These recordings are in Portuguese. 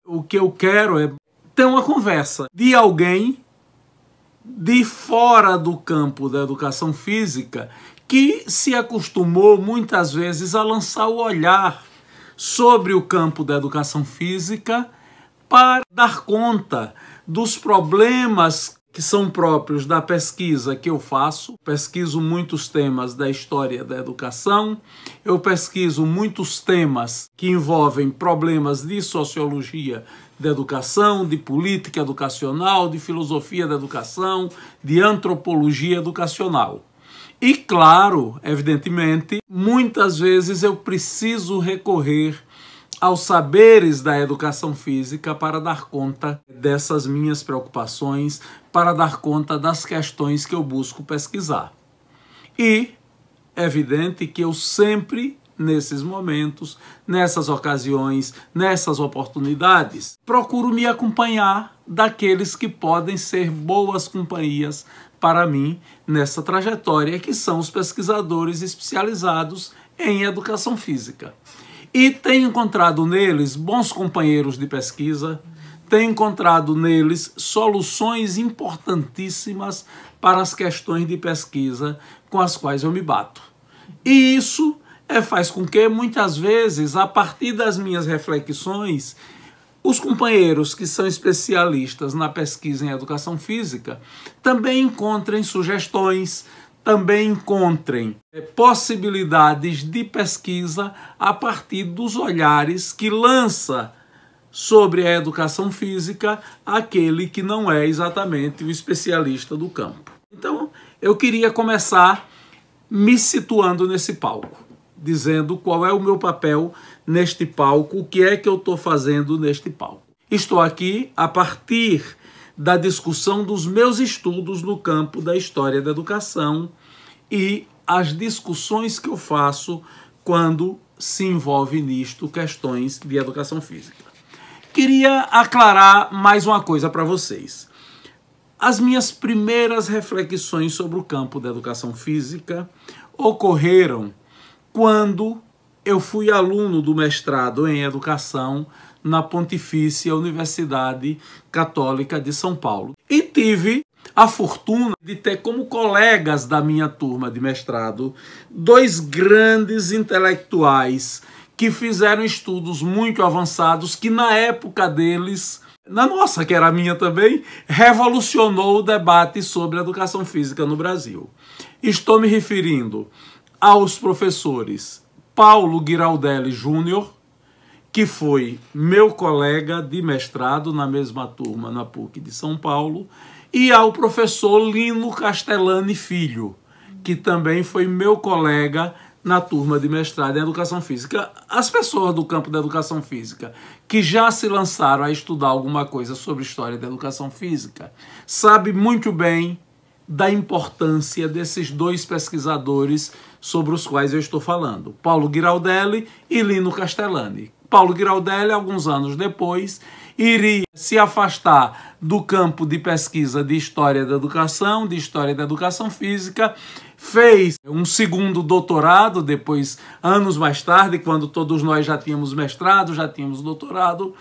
O que eu quero é ter uma conversa de alguém de fora do campo da educação física que se acostumou muitas vezes a lançar o olhar sobre o campo da educação física para dar conta dos problemas que são próprios da pesquisa que eu faço. Pesquiso muitos temas da história da educação, eu pesquiso muitos temas que envolvem problemas de sociologia da educação, de política educacional, de filosofia da educação, de antropologia educacional. E claro, evidentemente, muitas vezes eu preciso recorrer aos saberes da educação física para dar conta dessas minhas preocupações, para dar conta das questões que eu busco pesquisar. E é evidente que eu sempre, nesses momentos, nessas ocasiões, nessas oportunidades, procuro me acompanhar daqueles que podem ser boas companhias para mim nessa trajetória, que são os pesquisadores especializados em educação física. E tenho encontrado neles bons companheiros de pesquisa, tenho encontrado neles soluções importantíssimas para as questões de pesquisa com as quais eu me bato. E isso faz com que, muitas vezes, a partir das minhas reflexões, os companheiros que são especialistas na pesquisa em educação física também encontrem sugestões, também encontrem possibilidades de pesquisa a partir dos olhares que lança sobre a educação física aquele que não é exatamente o especialista do campo. Então, eu queria começar me situando nesse palco, dizendo qual é o meu papel neste palco, o que é que eu estou fazendo neste palco. Estou aqui a partir da discussão dos meus estudos no campo da história da educação e as discussões que eu faço quando se envolve nisto questões de educação física. Queria aclarar mais uma coisa para vocês. As minhas primeiras reflexões sobre o campo da educação física ocorreram quando eu fui aluno do mestrado em educação na Pontifícia Universidade Católica de São Paulo. E tive a fortuna de ter como colegas da minha turma de mestrado dois grandes intelectuais que fizeram estudos muito avançados que na época deles, na nossa, que era a minha também, revolucionou o debate sobre a educação física no Brasil. Estou me referindo aos professores Paulo Giraldelli Júnior, que foi meu colega de mestrado na mesma turma na PUC de São Paulo, e ao professor Lino Castellani Filho, que também foi meu colega na turma de mestrado em educação física. As pessoas do campo da educação física que já se lançaram a estudar alguma coisa sobre história da educação física sabem muito bem da importância desses dois pesquisadores sobre os quais eu estou falando, Paulo Giraldelli e Lino Castellani. Paulo Giraldelli, alguns anos depois, iria se afastar do campo de pesquisa de história da educação física, fez um segundo doutorado, depois, anos mais tarde, quando todos nós já tínhamos mestrado, já tínhamos doutorado,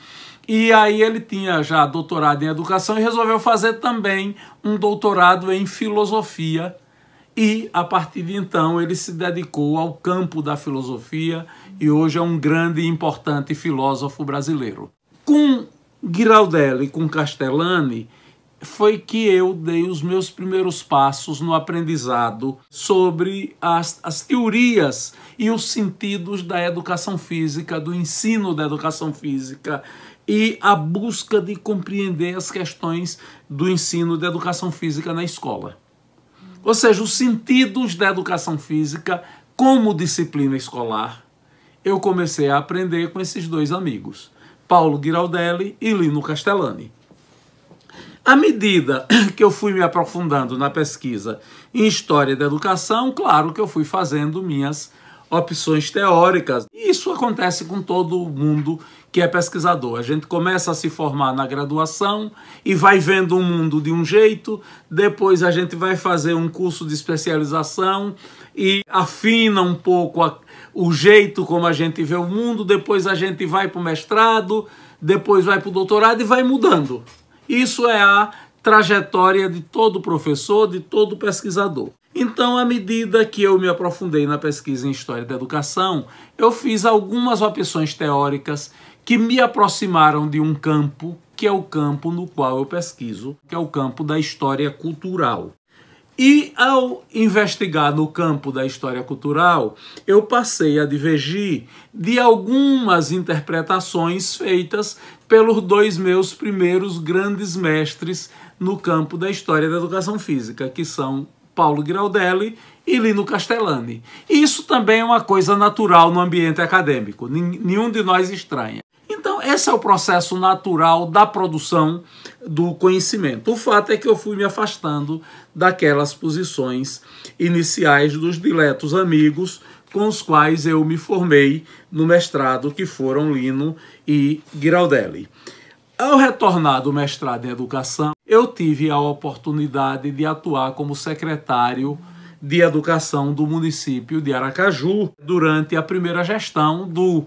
e aí ele tinha já doutorado em educação e resolveu fazer também um doutorado em filosofia, e a partir de então ele se dedicou ao campo da filosofia e hoje é um grande e importante filósofo brasileiro. Com Giraldelli e com Castellani foi que eu dei os meus primeiros passos no aprendizado sobre as teorias e os sentidos da educação física, do ensino da educação física e a busca de compreender as questões do ensino da educação física na escola. Ou seja, os sentidos da educação física como disciplina escolar, eu comecei a aprender com esses dois amigos, Paulo Giraldelli e Lino Castellani. À medida que eu fui me aprofundando na pesquisa em História da Educação, claro que eu fui fazendo minhas opções teóricas. E isso acontece com todo mundo que é pesquisador. A gente começa a se formar na graduação e vai vendo o mundo de um jeito, depois a gente vai fazer um curso de especialização e afina um pouco o jeito como a gente vê o mundo, depois a gente vai para o mestrado, depois vai para o doutorado e vai mudando. Isso é a trajetória de todo professor, de todo pesquisador. Então, à medida que eu me aprofundei na pesquisa em História da Educação, eu fiz algumas opções teóricas que me aproximaram de um campo, que é o campo no qual eu pesquiso, que é o campo da história cultural. E ao investigar no campo da história cultural, eu passei a divergir de algumas interpretações feitas pelos dois meus primeiros grandes mestres no campo da história da educação física, que são Paulo Giraldelli e Lino Castellani. Isso também é uma coisa natural no ambiente acadêmico, nenhum de nós estranha. Então, esse é o processo natural da produção do conhecimento. O fato é que eu fui me afastando daquelas posições iniciais dos diletos amigos com os quais eu me formei no mestrado, que foram Lino e Giraldelli. Ao retornar do mestrado em Educação, eu tive a oportunidade de atuar como secretário de Educação do município de Aracaju durante a primeira gestão do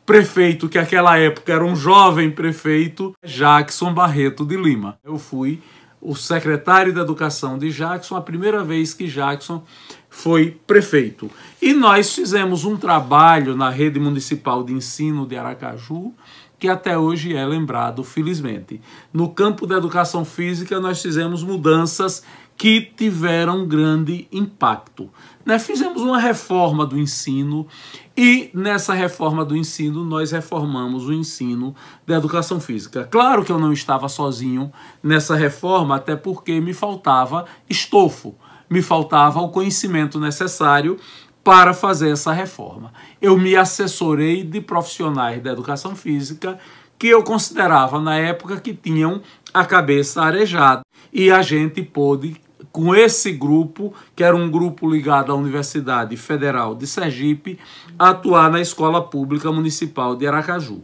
prefeito, que naquela época era um jovem prefeito, Jackson Barreto de Lima. Eu fui o secretário de Educação de Jackson, a primeira vez que Jackson foi prefeito. E nós fizemos um trabalho na rede municipal de ensino de Aracaju, que até hoje é lembrado, felizmente. No campo da educação física, nós fizemos mudanças que tiveram grande impacto. Fizemos uma reforma do ensino e nessa reforma do ensino nós reformamos o ensino da educação física. Claro que eu não estava sozinho nessa reforma, até porque me faltava estofo, me faltava o conhecimento necessário para fazer essa reforma. Eu me assessorei de profissionais da educação física que eu considerava na época que tinham a cabeça arejada e a gente pôde, com esse grupo, que era um grupo ligado à Universidade Federal de Sergipe, atuar na Escola Pública Municipal de Aracaju.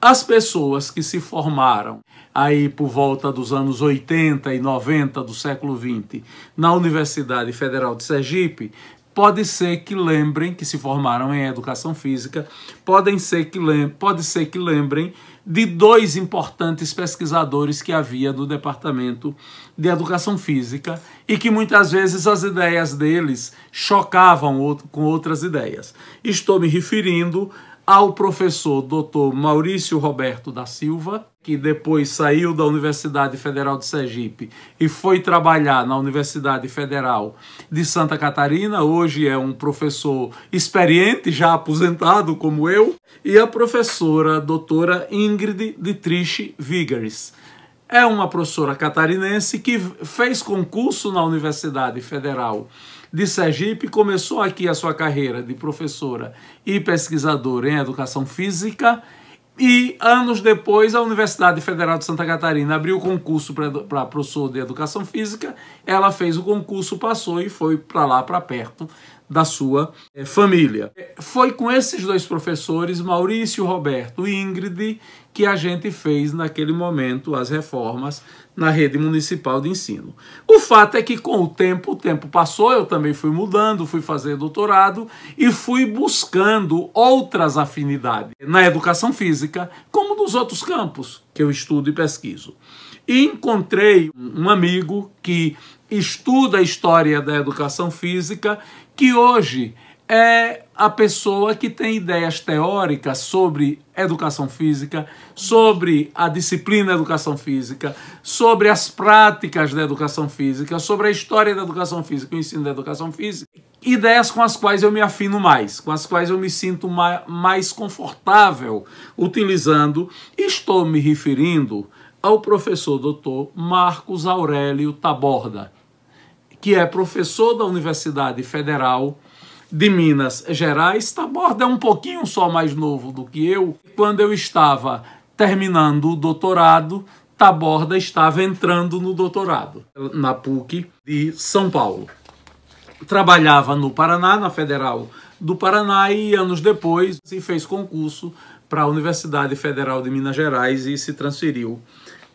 As pessoas que se formaram aí por volta dos anos 80 e 90 do século XX na Universidade Federal de Sergipe, pode ser que lembrem, que se formaram em Educação Física, pode ser que lembrem de dois importantes pesquisadores que havia do Departamento de Educação Física e que muitas vezes as ideias deles chocavam com outras ideias. Estou me referindo ao professor Dr. Maurício Roberto da Silva, que depois saiu da Universidade Federal de Sergipe e foi trabalhar na Universidade Federal de Santa Catarina. Hoje é um professor experiente, já aposentado como eu, e a professora doutora Ingrid Dietrich Vigares. É uma professora catarinense que fez concurso na Universidade Federal de Sergipe, começou aqui a sua carreira de professora e pesquisadora em Educação Física e, anos depois, a Universidade Federal de Santa Catarina abriu o concurso para professor de Educação Física, ela fez o concurso, passou e foi para lá, para perto da sua família. Foi com esses dois professores, Maurício Roberto e Ingrid, que a gente fez naquele momento as reformas na rede municipal de ensino. O fato é que com o tempo passou, eu também fui mudando, fui fazer doutorado e fui buscando outras afinidades na educação física, como nos outros campos que eu estudo e pesquiso. E encontrei um amigo que estuda a história da educação física, que hoje é a pessoa que tem ideias teóricas sobre educação física, sobre a disciplina educação física, sobre as práticas da educação física, sobre a história da educação física, o ensino da educação física, ideias com as quais eu me afino mais, com as quais eu me sinto mais confortável utilizando. Estou me referindo ao professor Dr. Marcos Aurélio Taborda, que é professor da Universidade Federal de Minas Gerais. Taborda é um pouquinho só mais novo do que eu. Quando eu estava terminando o doutorado, Taborda estava entrando no doutorado, na PUC de São Paulo. Trabalhava no Paraná, na Federal do Paraná, e anos depois se fez concurso para a Universidade Federal de Minas Gerais e se transferiu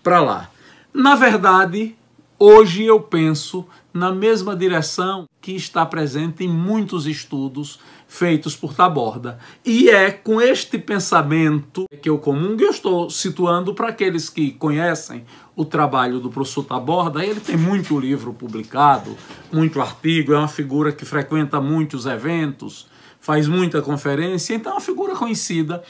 para lá. Na verdade, hoje eu penso na mesma direção que está presente em muitos estudos feitos por Taborda. E é com este pensamento que eu comungo, eu estou situando para aqueles que conhecem o trabalho do professor Taborda. Ele tem muito livro publicado, muito artigo, é uma figura que frequenta muitos eventos, faz muita conferência, então é uma figura conhecida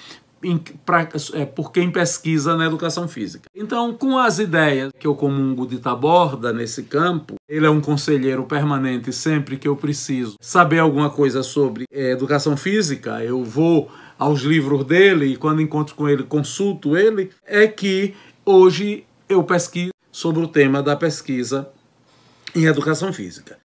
por quem pesquisa na educação física. Então, com as ideias que eu comungo de Taborda nesse campo, ele é um conselheiro permanente sempre que eu preciso saber alguma coisa sobre educação física, eu vou aos livros dele e quando encontro com ele, consulto ele, é que hoje eu pesquiso sobre o tema da pesquisa em educação física.